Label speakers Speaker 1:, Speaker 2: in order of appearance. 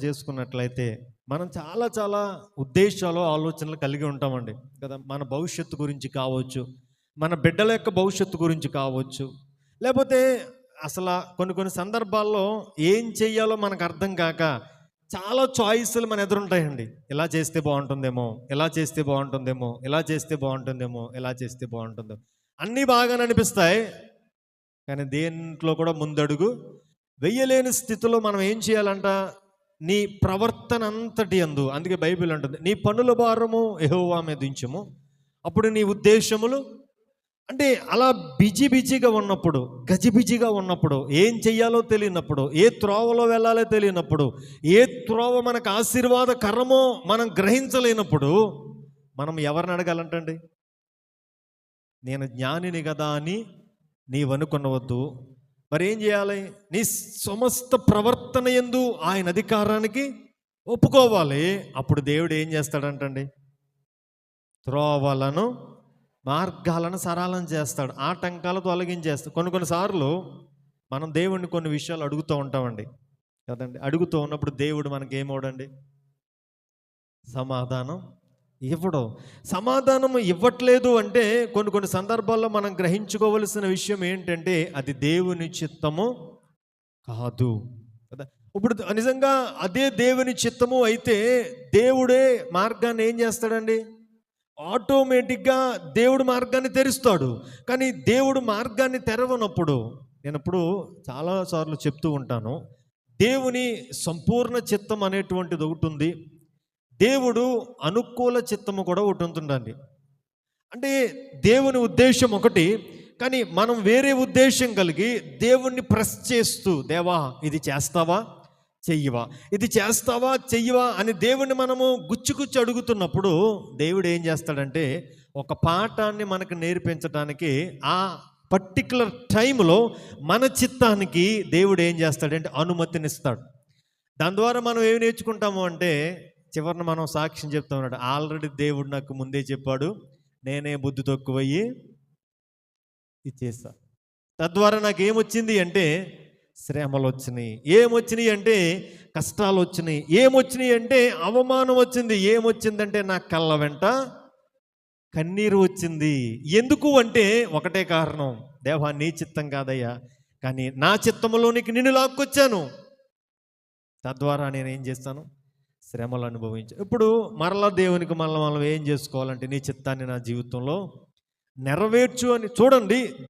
Speaker 1: చేసుకున్నట్లయితే మనం చాలా చాలా ఉద్దేశాలు ఆలోచనలు కలిగి ఉంటామండి కదా. మన భవిష్యత్తు గురించి కావచ్చు, మన బిడ్డల యొక్క భవిష్యత్తు గురించి కావచ్చు, లేకపోతే అసలు కొన్ని సందర్భాల్లో ఏం చెయ్యాలో మనకు అర్థం కాక చాలా చాయిస్లు మన ఎదురుంటాయండి. ఇలా చేస్తే బాగుంటుందేమో, ఇలా చేస్తే బాగుంటుందేమో, ఇలా చేస్తే బాగుంటుందేమో, ఇలా చేస్తే బాగుంటుందో, అన్నీ బాగానే అనిపిస్తాయి. కానీ దేంట్లో కూడా ముందడుగు వెయ్యలేని స్థితిలో మనం ఏం చేయాలంట? నీ ప్రవర్తన అంతటి యందు, అందుకే బైబిల్ అంటుంది, నీ పనుల భారము యెహోవా మీద ఉంచుము, అప్పుడు నీ ఉద్దేశములు. అంటే అలా బిజీగా ఉన్నప్పుడు, గజిబిజిగా ఉన్నప్పుడు, ఏం చెయ్యాలో తెలియనప్పుడు, ఏ త్రోవలో వెళ్ళాలో తెలియనప్పుడు, ఏ త్రోవ మనకు ఆశీర్వాదకరమో మనం గ్రహించలేనప్పుడు మనం ఎవరిని అడగాలంటండి? నేను జ్ఞానిని కదా అని నీవనుకొనవద్దు. మరి ఏం చేయాలి? నీ సమస్త ప్రవర్తన యందు ఆయన అధికారానికి ఒప్పుకోవాలి. అప్పుడు దేవుడు ఏం చేస్తాడంటండి? త్రోవలను మార్గాలను సరళం చేస్తాడు, ఆటంకాలు తొలగించేస్తాడు. కొన్నిసార్లు మనం దేవుడిని కొన్ని విషయాలు అడుగుతూ ఉంటామండి కదండి. అడుగుతూ ఉన్నప్పుడు దేవుడు మనకి ఏమోడండి? సమాధానం ఇవ్వడం. సమాధానం ఇవ్వట్లేదు అంటే కొన్ని సందర్భాల్లో మనం గ్రహించుకోవలసిన విషయం ఏంటంటే అది దేవుని చిత్తము కాదు కదా. ఇప్పుడు నిజంగా అదే దేవుని చిత్తము అయితే దేవుడే మార్గాన్ని ఏం చేస్తాడండి? ఆటోమేటిక్గా దేవుడు మార్గాన్ని తెరుస్తాడు. కానీ దేవుడు మార్గాన్ని తెరవనప్పుడు, నేను ఇప్పుడు చాలాసార్లు చెప్తూ ఉంటాను, దేవుని సంపూర్ణ చిత్తం అనేటువంటిది ఒకటి ఉంది, దేవుడు అనుకూల చిత్తము కూడా ఒకటి ఉంటుందండి. అంటే దేవుని ఉద్దేశం ఒకటి, కానీ మనం వేరే ఉద్దేశం కలిగి దేవుణ్ణి ప్రెస్ చేస్తూ, దేవా ఇది చేస్తావా చెయ్యవా, ఇది చేస్తావా చెయ్యవా అని దేవుణ్ణి మనము గుచ్చి అడుగుతున్నప్పుడు దేవుడు ఏం చేస్తాడంటే ఒక పాఠాన్ని మనకు నేర్పించడానికి ఆ పర్టికులర్ టైంలో మన చిత్తానికి దేవుడు ఏం చేస్తాడంటే అనుమతినిస్తాడు. దాని ద్వారా మనం ఏమి నేర్చుకుంటాము అంటే చివరిన మనం సాక్ష్యం చెప్తా ఉన్నాడు, ఆల్రెడీ దేవుడు నాకు ముందే చెప్పాడు, నేనే బుద్ధి తక్కువయ్యి ఇచ్చేస్తా. తద్వారా నాకు ఏమొచ్చింది అంటే శ్రమలు వచ్చినాయి, ఏమొచ్చినాయి అంటే కష్టాలు వచ్చినాయి, ఏమొచ్చినాయి అంటే అవమానం వచ్చింది, ఏమొచ్చిందంటే నా కళ్ళ వెంట కన్నీరు వచ్చింది. ఎందుకు అంటే ఒకటే కారణం, దేవా నీ చిత్తం కాదయ్యా, కానీ నా చిత్తములోనికి నిన్ను లాక్కొచ్చాను, తద్వారా నేనేం చేస్తాను? శ్రమలు అనుభవించాను. ఇప్పుడు మరలా దేవునికి మనం ఏం చేసుకోవాలంటే నీ చిత్తాన్ని నా జీవితంలో నెరవేర్చు అని. చూడండి,